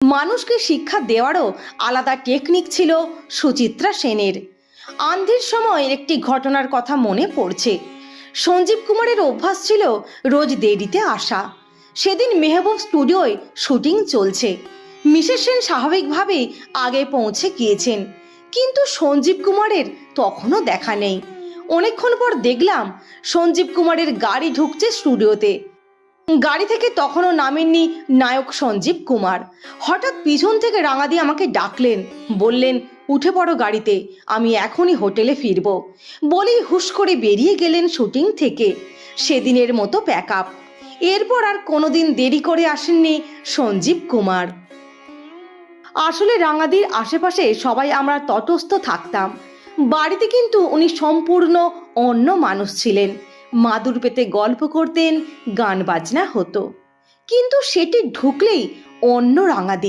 মানুষকে শিক্ষা দেওয়ারও আলাদা টেকনিক ছিল সুচিত্রা সেনের। আন্ধের সময় একটি ঘটনার কথা মনে পড়ছে। সঞ্জীব কুমারের অভ্যাস ছিল রোজ দেরিতে আসা। সেদিন মেহবুব স্টুডিওয় শুটিং চলছে। মিসেস সেন স্বাভাবিকভাবেই আগে পৌঁছে গিয়েছেন, কিন্তু সঞ্জীব কুমারের তখনও দেখা নেই। অনেকক্ষণ পর দেখলাম সঞ্জীব কুমারের গাড়ি ঢুকছে স্টুডিওতে। গাড়ি থেকে তখনও নামেননি নায়ক সঞ্জীব কুমার। হঠাৎ পিছন থেকে রাঙা দিয়ে আমাকে ডাকলেন, বললেন, উঠে পড়ো গাড়িতে, আমি এখনই হোটেলে ফিরব। বলেই হুশ করে বেরিয়ে গেলেন শুটিং থেকে। সেদিনের মতো প্যাক আপ। এরপর আর কোনোদিন দেরি করে আসেননি সঞ্জীব কুমার। আসলে রাঙাদির আশেপাশে সবাই আমরা তটস্থ থাকতাম। বাড়িতে কিন্তু উনি সম্পূর্ণ অন্য মানুষ ছিলেন। মাদুর পেতে গল্প করতেন, গান বাজনা হতো, কিন্তু সেটি ঢুকলেই অন্য রাঙাদি।